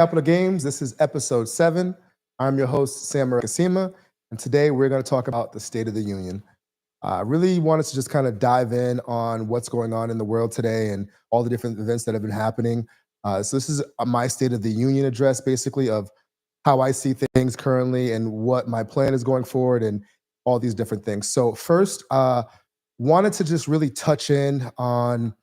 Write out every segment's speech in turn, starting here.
Capital Games. This is episode 7. I'm your host, Sam Erekeosima, and today we're going to talk about the State of the Union. I really wanted to just kind of dive in on what's going on in the world today and all the different events that have been happening. So this is my State of the Union address, basically, of how I see things currently and what my plan is going forward and all these different things. So first, wanted to just really touch in on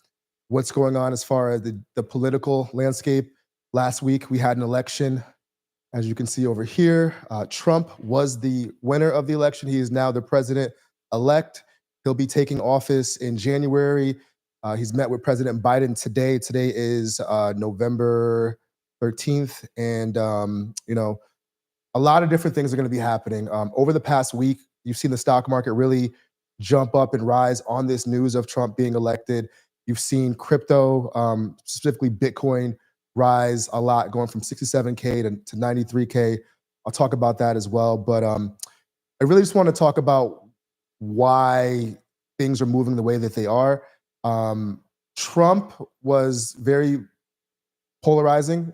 what's going on as far as the political landscape. Last week, we had an election. As you can see over here, Trump was the winner of the election. He is now the president elect. He'll be taking office in January. He's met with President Biden today. Today is November 13th. And, a lot of different things are going to be happening. Over the past week, you've seen the stock market really jump up and rise on this news of Trump being elected. You've seen crypto, specifically Bitcoin, rise a lot, going from 67K to 93K. I'll talk about that as well. But I really just want to talk about why things are moving the way that they are. Trump was very polarizing.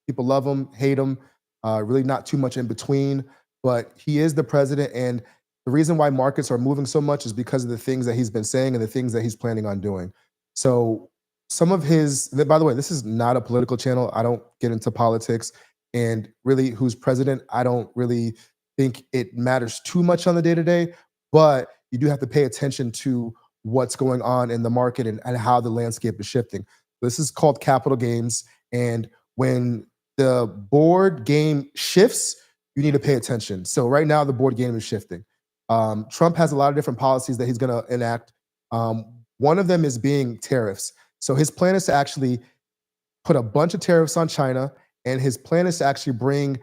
People love him, hate him, really not too much in between. But he is the president. And the reason why markets are moving so much is because of the things that he's been saying and the things that he's planning on doing. So some of his, by the way, this is not a political channel. I don't get into politics. And really, who's president, I don't really think it matters too much on the day to day. But you do have to pay attention to what's going on in the market and how the landscape is shifting. This is called capital gains. And when the board game shifts, you need to pay attention. So right now, the board game is shifting. Trump has a lot of different policies that he's going to enact. One of them is being tariffs. So his plan is to actually put a bunch of tariffs on China, and his plan is to actually bring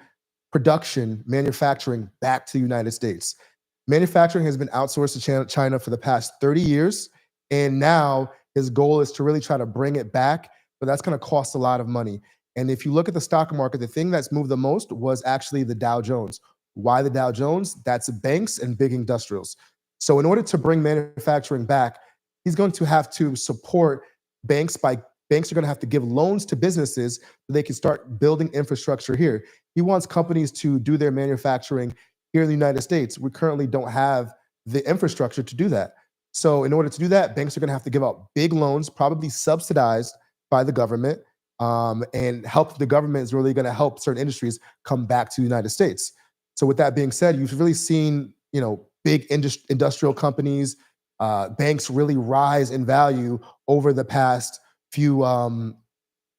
production, manufacturing back to the United States. Manufacturing has been outsourced to China for the past 30 years, and now his goal is to really try to bring it back, but that's going to cost a lot of money. And if you look at the stock market, the thing that's moved the most was actually the Dow Jones. Why the Dow Jones? That's banks and big industrials. So in order to bring manufacturing back, he's going to have to support banks banks are going to have to give loans to businesses so they can start building infrastructure here. He wants companies to do their manufacturing here in the United States. We currently don't have the infrastructure to do that. So in order to do that, banks are going to have to give out big loans, probably subsidized by the government, and help. The government is really going to help certain industries come back to the United States. So with that being said, you've really seen, big industrial companies, banks really rise in value over the past over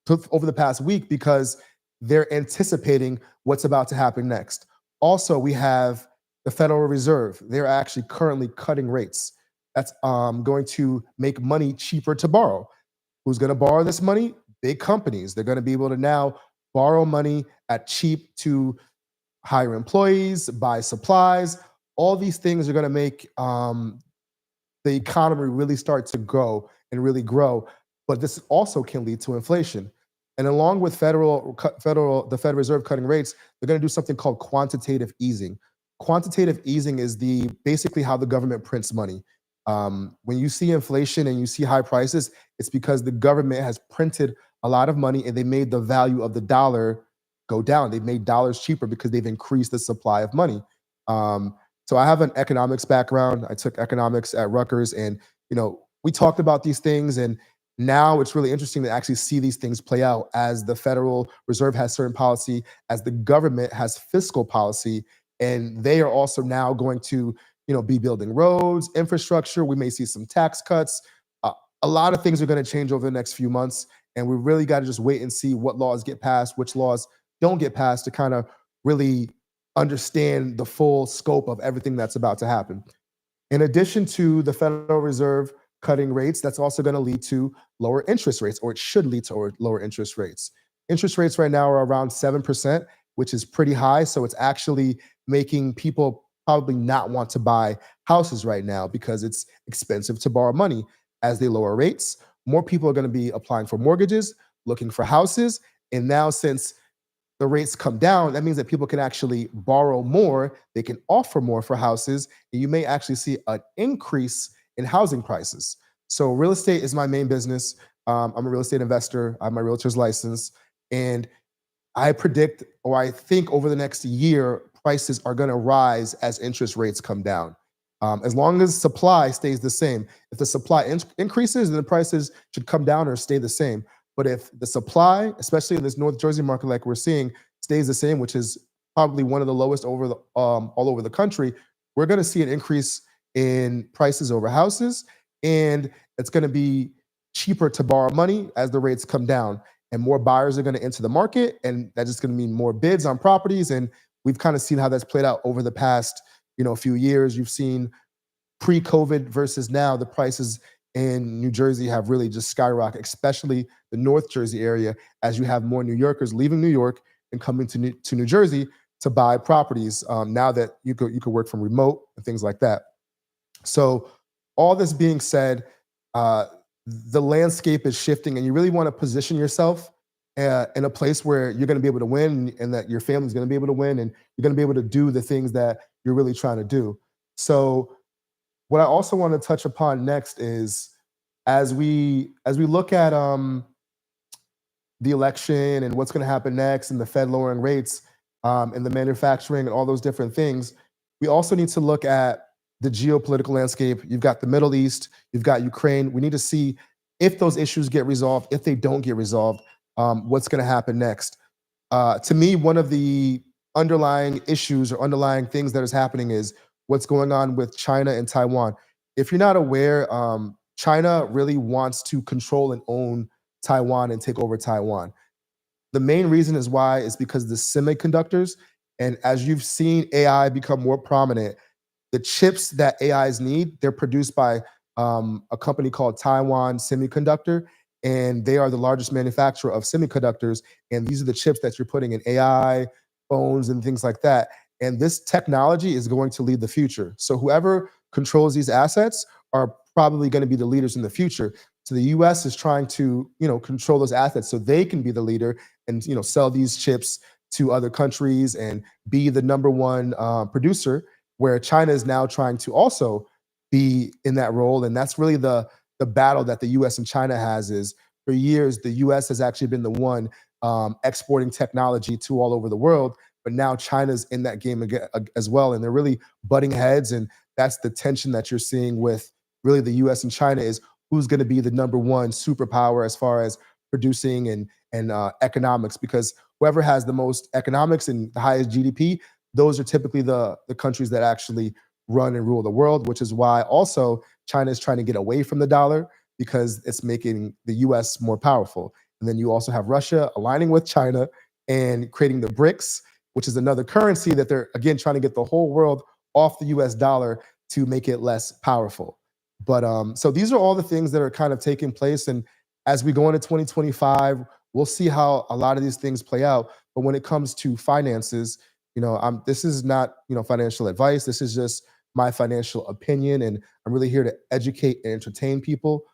the past week because they're anticipating what's about to happen next. Also, we have the Federal Reserve. They're actually currently cutting rates. That's going to make money cheaper to borrow. Who's going to borrow this money? Big companies. They're going to be able to now borrow money at cheap to hire employees, buy supplies. All these things are going to make the economy really start to grow and really grow. But this also can lead to inflation. And along with the Federal Reserve cutting rates, they're going to do something called quantitative easing. Quantitative easing is basically how the government prints money. When you see inflation and you see high prices, it's because the government has printed a lot of money and they made the value of the dollar go down. They've made dollars cheaper because they've increased the supply of money. So I have an economics background. I took economics at Rutgers, and we talked about these things. And now it's really interesting to actually see these things play out as the Federal Reserve has certain policy, as the government has fiscal policy, and they are also now going to be building roads, infrastructure. We may see some tax cuts. A lot of things are going to change over the next few months, and we really got to just wait and see what laws get passed, which laws don't get passed, to kind of really understand the full scope of everything that's about to happen. In addition to the Federal Reserve cutting rates, that's also going to lead to lower interest rates, or it should lead to lower interest rates. Interest rates right now are around 7%, which is pretty high. So it's actually making people probably not want to buy houses right now because it's expensive to borrow money. As they lower rates, more people are going to be applying for mortgages, looking for houses. And now, since the rates come down, that means that people can actually borrow more. They can offer more for houses, and you may actually see an increase in housing prices. So real estate is my main business. I'm a real estate investor. I have my realtor's license. And I predict, or I think over the next year, prices are going to rise as interest rates come down. As long as supply stays the same, if the supply increases, then the prices should come down or stay the same. But if the supply, especially in this North Jersey market, like we're seeing, stays the same, which is probably one of the lowest over all over the country, we're going to see an increase in prices over houses, and it's going to be cheaper to borrow money as the rates come down, and more buyers are going to enter the market, and that's just going to mean more bids on properties. And we've kind of seen how that's played out over the past few years. You've seen pre-COVID versus now, the prices in New Jersey have really just skyrocketed, especially the North Jersey area, as you have more New Yorkers leaving New York and coming to New Jersey to buy properties, now that you could work from remote and things like that. So, all this being said, uh, the landscape is shifting, and you really want to position yourself in a place where you're going to be able to win, and that your family's going to be able to win, and you're going to be able to do the things that you're really trying to do. So, what I also want to touch upon next is, as we look at the election and what's going to happen next, and the Fed lowering rates, and the manufacturing and all those different things, we also need to look at the geopolitical landscape. You've got the Middle East, you've got Ukraine. We need to see if those issues get resolved. If they don't get resolved, what's going to happen next? To me, one of the underlying issues or underlying things that is happening is what's going on with China and Taiwan. If you're not aware, China really wants to control and own Taiwan and take over Taiwan. The main reason is why is because of the semiconductors. And as you've seen AI become more prominent, the chips that AIs need, they're produced by a company called Taiwan Semiconductor, and they are the largest manufacturer of semiconductors. And these are the chips that you're putting in AI, phones, and things like that. And this technology is going to lead the future. So whoever controls these assets are probably going to be the leaders in the future. So the U.S. is trying to, control those assets so they can be the leader and sell these chips to other countries and be the number one producer, where China is now trying to also be in that role. And that's really the battle that the US and China has. Is for years, the US has actually been the one exporting technology to all over the world, but now China's in that game as well. And they're really butting heads. And that's the tension that you're seeing with really the US and China, is who's going to be the number one superpower as far as producing and economics, because whoever has the most economics and the highest GDP, those are typically the countries that actually run and rule the world, which is why also China is trying to get away from the dollar, because it's making the US more powerful. And then you also have Russia aligning with China and creating the BRICS, which is another currency that they're again trying to get the whole world off the US dollar to make it less powerful. But so these are all the things that are kind of taking place. And as we go into 2025, we'll see how a lot of these things play out. But when it comes to finances, this is not, financial advice. This is just my financial opinion, and I'm really here to educate and entertain people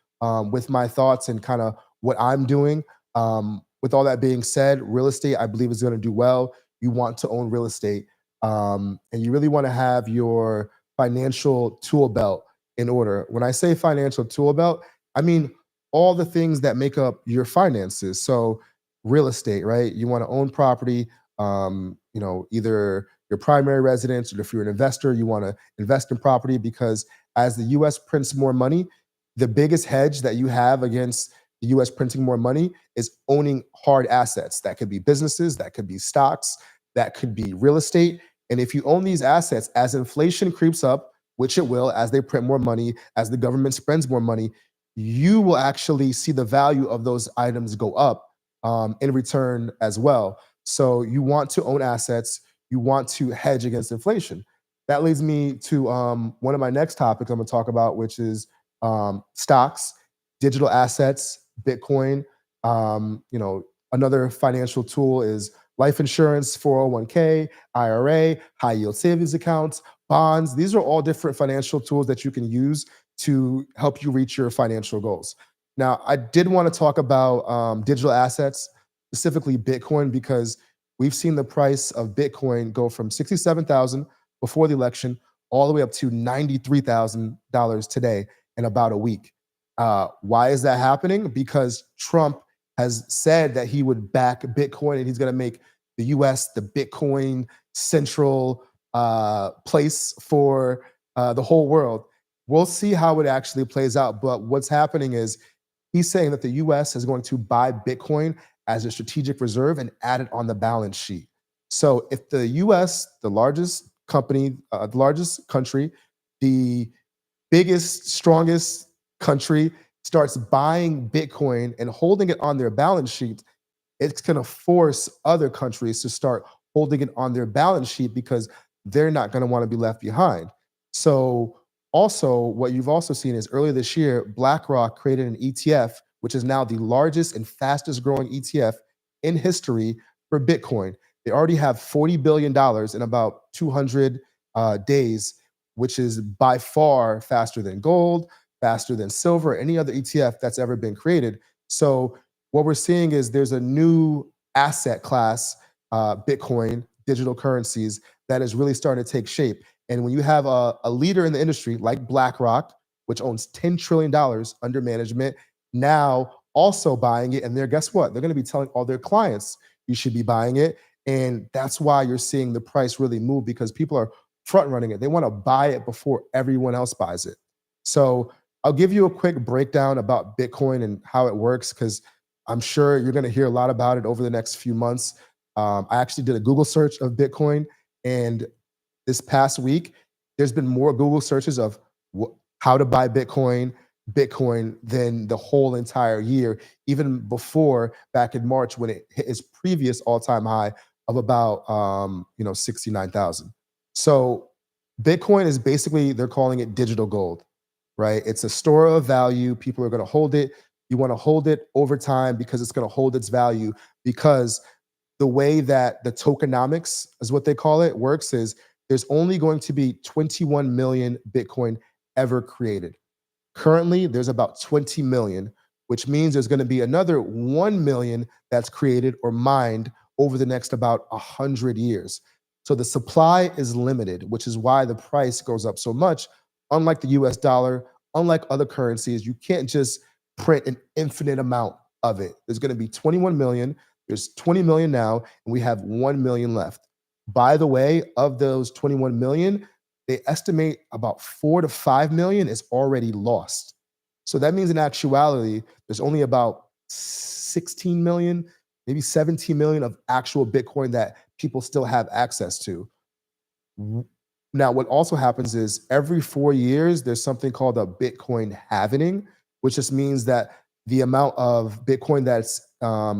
with my thoughts and kind of what I'm doing. With all that being said, real estate, I believe, is going to do well. You want to own real estate, and you really want to have your financial tool belt in order. When I say financial tool belt, I mean all the things that make up your finances. So, real estate, right? You want to own property, either your primary residence, or if you're an investor, you want to invest in property, because as the US prints more money, the biggest hedge that you have against the US printing more money is owning hard assets. That could be businesses, that could be stocks, that could be real estate. And if you own these assets, as inflation creeps up, which it will, as they print more money, as the government spends more money, you will actually see the value of those items go up in return as well. So you want to own assets, you want to hedge against inflation. That leads me to one of my next topics I'm going to talk about, which is stocks, digital assets, Bitcoin. Another financial tool is life insurance, 401k, IRA, high yield savings accounts, bonds. These are all different financial tools that you can use to help you reach your financial goals. Now, I did want to talk about digital assets, specifically Bitcoin, because we've seen the price of Bitcoin go from 67,000 before the election all the way up to $93,000 today in about a week. Why is that happening? Because Trump has said that he would back Bitcoin and he's going to make the US the Bitcoin central place for the whole world. We'll see how it actually plays out. But what's happening is he's saying that the US is going to buy Bitcoin as a strategic reserve and add it on the balance sheet. So if the US, the largest company, the largest country, the biggest, strongest country starts buying Bitcoin and holding it on their balance sheet, it's going to force other countries to start holding it on their balance sheet because they're not going to want to be left behind. So, also, what you've also seen is earlier this year, BlackRock created an ETF, which is now the largest and fastest growing ETF in history for Bitcoin. They already have $40 billion in about 200 days, which is by far faster than gold, faster than silver, any other ETF that's ever been created. So, what we're seeing is there's a new asset class, Bitcoin, digital currencies, that is really starting to take shape. And when you have a leader in the industry like BlackRock, which owns $10 trillion under management, now also buying it, and they're, guess what? They're going to be telling all their clients you should be buying it. And that's why you're seeing the price really move because people are front running it. They want to buy it before everyone else buys it. So I'll give you a quick breakdown about Bitcoin and how it works because I'm sure you're going to hear a lot about it over the next few months. I actually did a Google search of Bitcoin, and this past week, there's been more Google searches of how to buy Bitcoin than the whole entire year, even before back in March when it hit its previous all-time high of about 69,000. So Bitcoin is basically, they're calling it digital gold, right? It's a store of value. People are going to hold it. You want to hold it over time because it's going to hold its value because the way that the tokenomics is what they call it works is there's only going to be 21 million Bitcoin ever created. Currently, there's about 20 million, which means there's going to be another 1 million that's created or mined over the next about 100 years. So the supply is limited, which is why the price goes up so much. Unlike the US dollar, unlike other currencies, you can't just print an infinite amount of it. There's going to be 21 million, there's 20 million now, and we have 1 million left. By the way, of those 21 million, they estimate about 4 to 5 million is already lost. So that means in actuality, there's only about 16 million, maybe 17 million of actual Bitcoin that people still have access to. Now, what also happens is every 4 years, there's something called a Bitcoin halvening, which just means that the amount of Bitcoin that's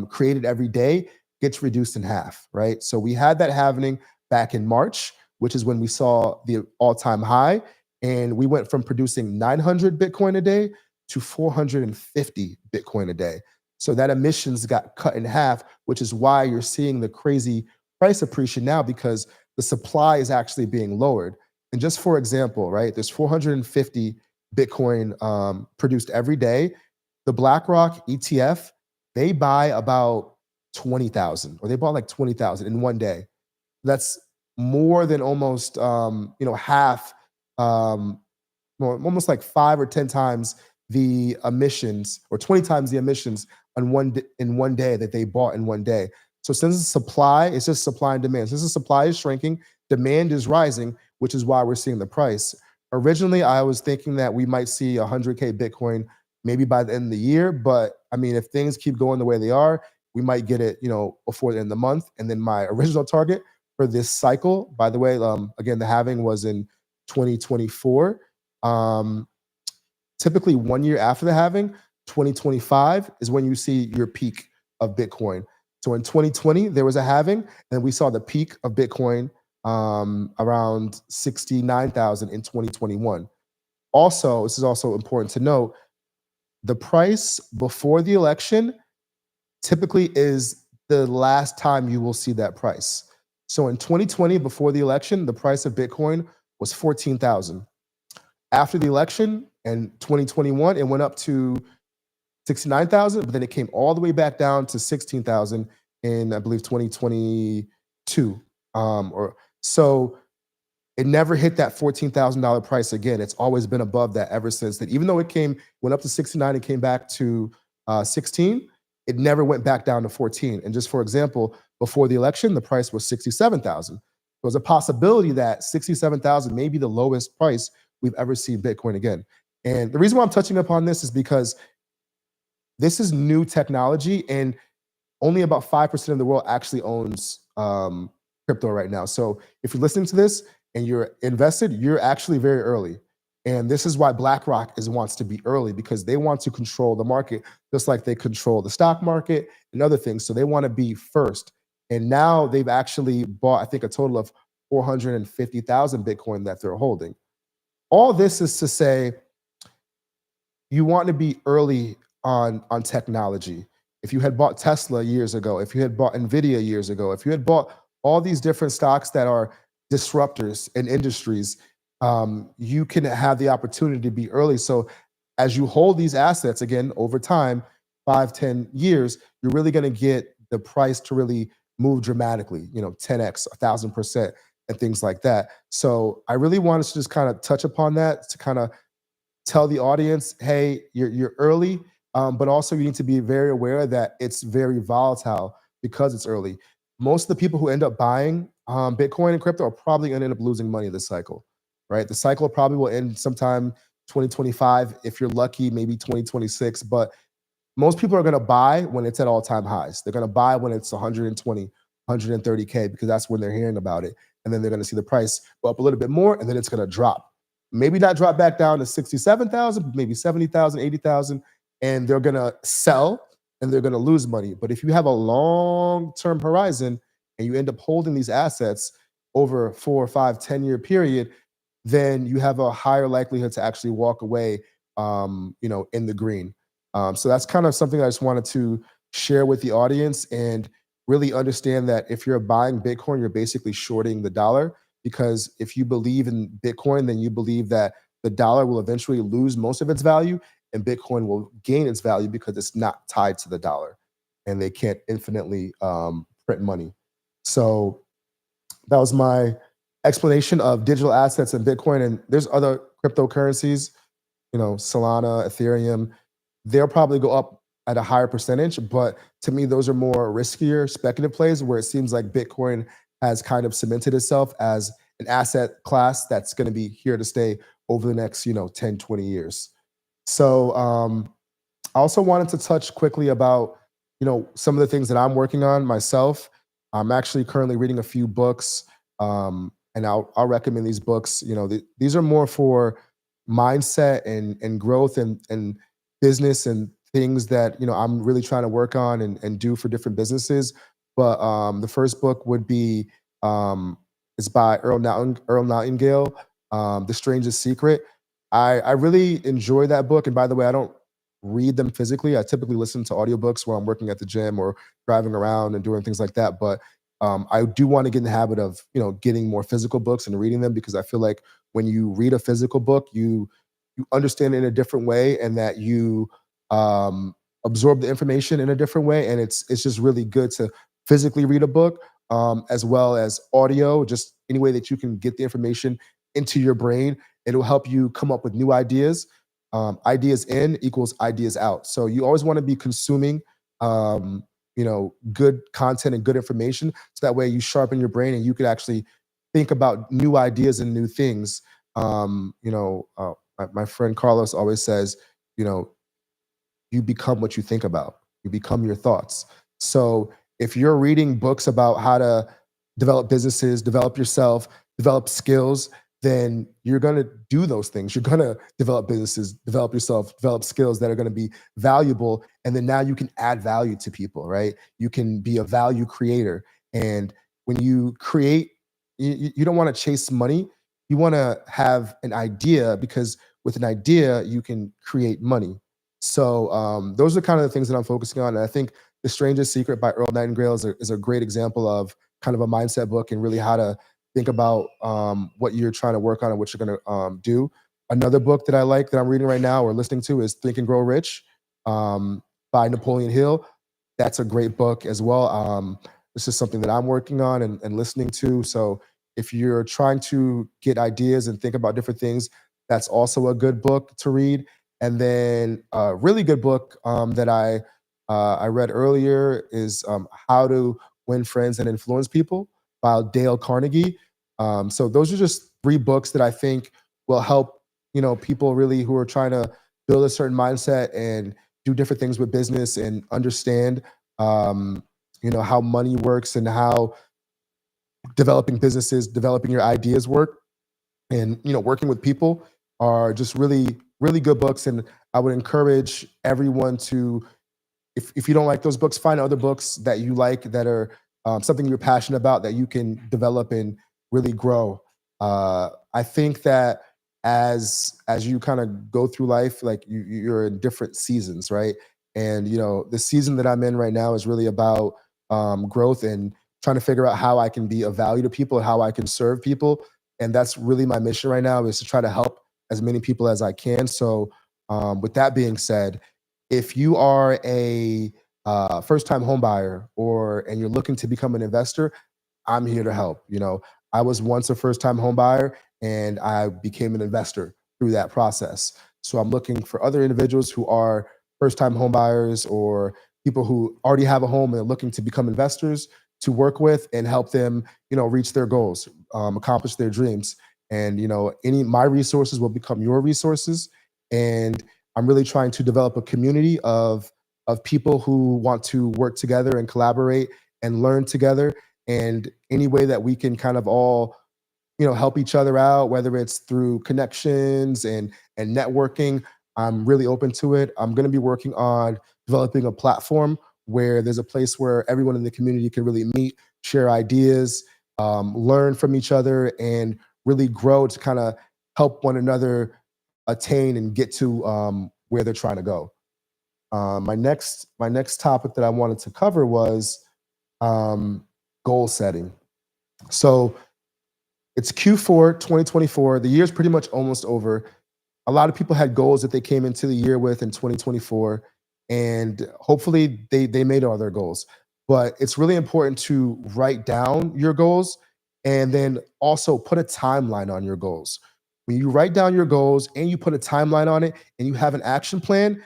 created every day gets reduced in half, right? So we had that halvening back in March, which is when we saw the all-time high, and we went from producing 900 Bitcoin a day to 450 Bitcoin a day. So that emissions got cut in half, which is why you're seeing the crazy price appreciation now because the supply is actually being lowered. And just for example, right, there's 450 Bitcoin produced every day. The BlackRock ETF, they buy about 20,000, or they bought like 20,000 in one day. That's more than almost half, almost like 5 or 10 times the emissions, or 20 times the emissions in one day that they bought in one day. So since the supply, it's just supply and demand. Since the supply is shrinking, demand is rising, which is why we're seeing the price. Originally, I was thinking that we might see 100K Bitcoin maybe by the end of the year, but I mean, if things keep going the way they are, we might get it, before the end of the month. And then my original target for this cycle, by the way, again, the halving was in 2024. Typically 1 year after the halving, 2025 is when you see your peak of Bitcoin. So in 2020, there was a halving, and we saw the peak of Bitcoin around 69,000 in 2021. Also, this is also important to note, the price before the election typically is the last time you will see that price. So in 2020, before the election, the price of Bitcoin was 14,000. After the election in 2021, it went up to 69,000, but then it came all the way back down to 16,000 in, I believe, 2022. Or so it never hit that $14,000 price again. It's always been above that ever since then. Even though went up to 69 and came back to 16, it never went back down to 14. And just for example, before the election, the price was 67,000. There's a possibility that 67,000 may be the lowest price we've ever seen Bitcoin again. And the reason why I'm touching upon this is because this is new technology, and only about 5% of the world actually owns crypto right now. So if you're listening to this and you're invested, you're actually very early. And this is why BlackRock wants to be early, because they want to control the market just like they control the stock market and other things. So they want to be first. And now they've actually bought, I think, a total of 450,000 Bitcoin that they're holding. All this is to say, you want to be early on technology. If you had bought Tesla years ago, if you had bought Nvidia years ago, if you had bought all these different stocks that are disruptors in industries, you can have the opportunity to be early. So as you hold these assets again over time, 5, 10 years, you're really going to get the price to really move dramatically, 10x, 1,000%, and things like that. So I really wanted to just kind of touch upon that, to kind of tell the audience, hey, you're early, but also you need to be very aware that it's very volatile because it's early. Most of the people who end up buying Bitcoin and crypto are probably going to end up losing money this cycle, right? The cycle probably will end sometime 2025. If you're lucky, maybe 2026. But most people are going to buy when it's at all-time highs. They're going to buy when it's 120, 130K, because that's when they're hearing about it. And then they're going to see the price go up a little bit more, and then it's going to drop. Maybe not drop back down to 67,000, but maybe 70,000, 80,000, and they're going to sell and they're going to lose money. But if you have a long-term horizon and you end up holding these assets over 4 or 5, 10-year period, then you have a higher likelihood to actually walk away, in the green. So that's kind of something I just wanted to share with the audience, and really understand that if you're buying Bitcoin, you're basically shorting the dollar, because if you believe in Bitcoin, then you believe that the dollar will eventually lose most of its value and Bitcoin will gain its value because it's not tied to the dollar and they can't infinitely print money. So that was my explanation of digital assets and Bitcoin. And there's other cryptocurrencies, Solana, Ethereum. They'll probably go up at a higher percentage, but to me, those are more riskier speculative plays, where it seems like Bitcoin has kind of cemented itself as an asset class that's going to be here to stay over the next, 10, 20 years. So I also wanted to touch quickly about, some of the things that I'm working on myself. I'm actually currently reading a few books, and I'll recommend these books. These are more for mindset and growth and business and things that I'm really trying to work on and do for different businesses. But the first book would be it's by Earl Nightingale, The Strangest Secret. I really enjoy that book. And by the way, I don't read them physically. I typically listen to audiobooks while I'm working at the gym or driving around and doing things like that. But I do want to get in the habit of getting more physical books and reading them, because I feel like when you read a physical book, you understand it in a different way, and that you absorb the information in a different way. And it's just really good to physically read a book, as well as audio, just any way that you can get the information into your brain. It'll help you come up with new ideas. Ideas in equals ideas out. So you always want to be consuming, good content and good information, so that way you sharpen your brain and you could actually think about new ideas and new things. My friend Carlos always says, you know, you become what you think about. You become your thoughts. So if you're reading books about how to develop businesses, develop yourself, develop skills, then you're going to do those things. You're going to develop businesses, develop yourself, develop skills that are going to be valuable. And then now you can add value to people, right? You can be a value creator. And when you create, you don't want to chase money. You want to have an idea, because with an idea, you can create money. So those are kind of the things that I'm focusing on. And I think The Strangest Secret by Earl Nightingale is a great example of kind of a mindset book, and really how to think about what you're trying to work on and what you're going to do. Another book that I like that I'm reading right now or listening to is Think and Grow Rich, by Napoleon Hill. That's a great book as well. This is something that I'm working on and listening to. So if you're trying to get ideas and think about different things, that's also a good book to read. And then a really good book that I I read earlier is How to Win Friends and Influence People by Dale Carnegie. So those are just three books that I think will help people really who are trying to build a certain mindset and do different things with business and understand um, how money works and how developing businesses, developing your ideas work, and working with people are just really really good books. And I would encourage everyone to, if you don't like those books, find other books that you like that are something you're passionate about that you can develop and really grow. I think that as you kind of go through life, like you're in different seasons, right? And the season that I'm in right now is really about growth and trying to figure out how I can be of value to people and how I can serve people. And that's really my mission right now, is to try to help as many people as I can. So with that being said, if you are a first-time home buyer and you're looking to become an investor, I'm here to help. I was once a first-time home buyer and I became an investor through that process. So I'm looking for other individuals who are first-time home buyers or people who already have a home and are looking to become investors, to work with and help them, reach their goals, accomplish their dreams. And any my resources will become your resources. And I'm really trying to develop a community of people who want to work together and collaborate and learn together. And any way that we can kind of all help each other out, whether it's through connections and networking, I'm really open to it. I'm going to be working on developing a platform where there's a place where everyone in the community can really meet, share ideas, learn from each other, and really grow to kind of help one another attain and get to where they're trying to go. My next topic that I wanted to cover was um, goal setting. So it's Q4 2024. The year's pretty much almost over. A lot of people had goals that they came into the year with in 2024, and hopefully they made all their goals. But it's really important to write down your goals and then also put a timeline on your goals. When you write down your goals and you put a timeline on it and you have an action plan,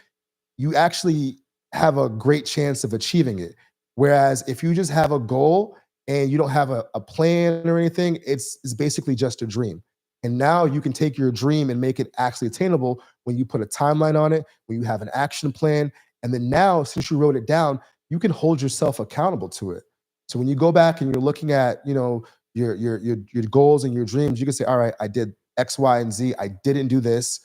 you actually have a great chance of achieving it. Whereas if you just have a goal and you don't have a plan or anything, it's basically just a dream. And now you can take your dream and make it actually attainable when you put a timeline on it, when you have an action plan. And then now, since you wrote it down, you can hold yourself accountable to it. So when you go back and you're looking at, your goals and your dreams, you can say, all right, I did X, Y, and Z. I didn't do this,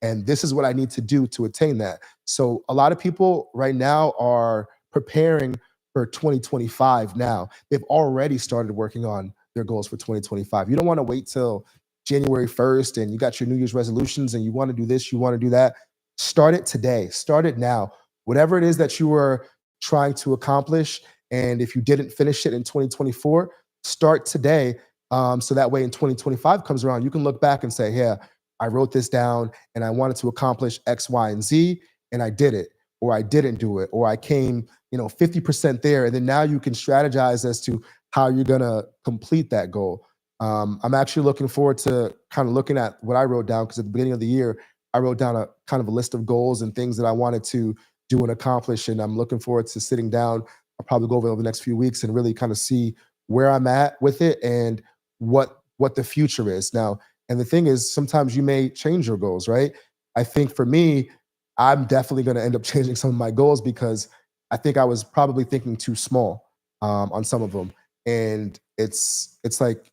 and this is what I need to do to attain that. So a lot of people right now are preparing for 2025 now. They've already started working on their goals for 2025. You don't want to wait till January 1st and you got your New Year's resolutions and you want to do this, you want to do that. Start it today. Start it now. Whatever it is that you were trying to accomplish, and if you didn't finish it in 2024, start today. So that way in 2025 comes around, you can look back and say, yeah, I wrote this down and I wanted to accomplish X, Y, and Z, and I did it, or I didn't do it, or I came, 50% there. And then now you can strategize as to how you're gonna complete that goal. I'm actually looking forward to kind of looking at what I wrote down, because at the beginning of the year, I wrote down a kind of a list of goals and things that I wanted to do and accomplish. And I'm looking forward to sitting down. I'll probably go over the next few weeks and really kind of see where I'm at with it and what the future is. Now, and the thing is, sometimes you may change your goals, right? I think for me, I'm definitely going to end up changing some of my goals because I think I was probably thinking too small on some of them. And it's like,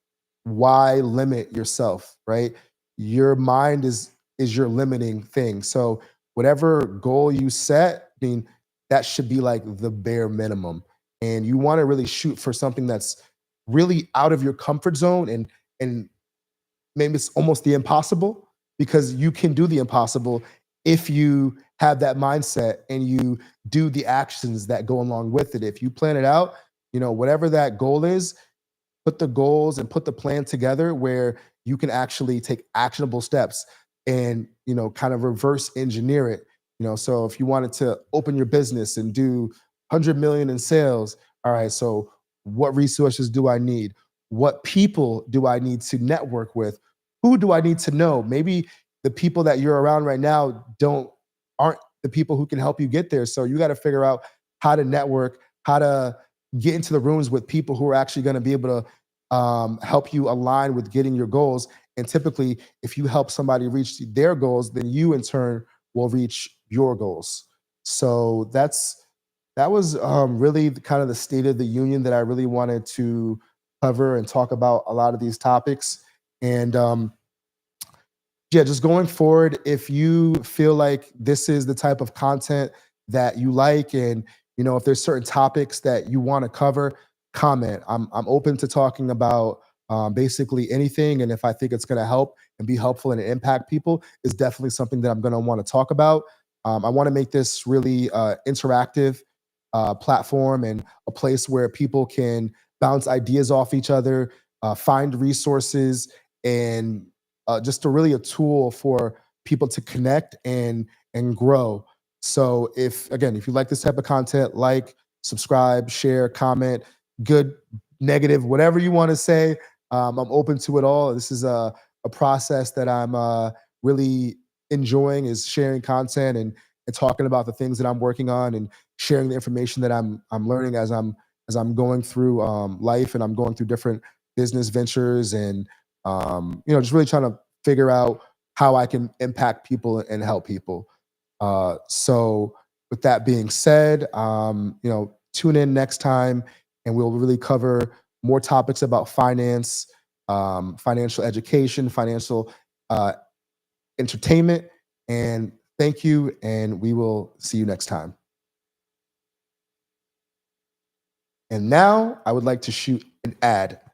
why limit yourself, right? Your mind is your limiting thing. So whatever goal you set, I mean, that should be like the bare minimum. And you want to really shoot for something that's really out of your comfort zone and maybe it's almost the impossible, because you can do the impossible if you have that mindset and you do the actions that go along with it. If you plan it out, whatever that goal is, put the goals and put the plan together where you can actually take actionable steps and kind of reverse engineer it. So if you wanted to open your business and do 100 million in sales, all right, so what resources do I need? What people do I need to network with? Who do I need to know? Maybe the people that you're around right now aren't the people who can help you get there. So you got to figure out how to network, how to get into the rooms with people who are actually going to be able to help you align with getting your goals. And typically, if you help somebody reach their goals, then you in turn will reach your goals. So that was really kind of the state of the union that I really wanted to cover and talk about a lot of these topics. And yeah, just going forward, if you feel like this is the type of content that you like, and if there's certain topics that you want to cover, comment. I'm open to talking about basically anything, and if I think it's going to help and be helpful and impact people, is definitely something that I'm going to want to talk about. I want to make this really interactive platform and a place where people can bounce ideas off each other, find resources, and just really a tool for people to connect and grow. So if you like this type of content, like, subscribe, share, comment, good, negative, whatever you want to say. I'm open to it all. This is a process that I'm really enjoying, is sharing content and talking about the things that I'm working on, and sharing the information that I'm learning as I'm going through life, and I'm going through different business ventures, and just really trying to figure out how I can impact people and help people. So with that being said, tune in next time, and we'll really cover more topics about finance, financial education, financial uh, entertainment. And thank you, and we will see you next time. And now I would like to shoot an ad.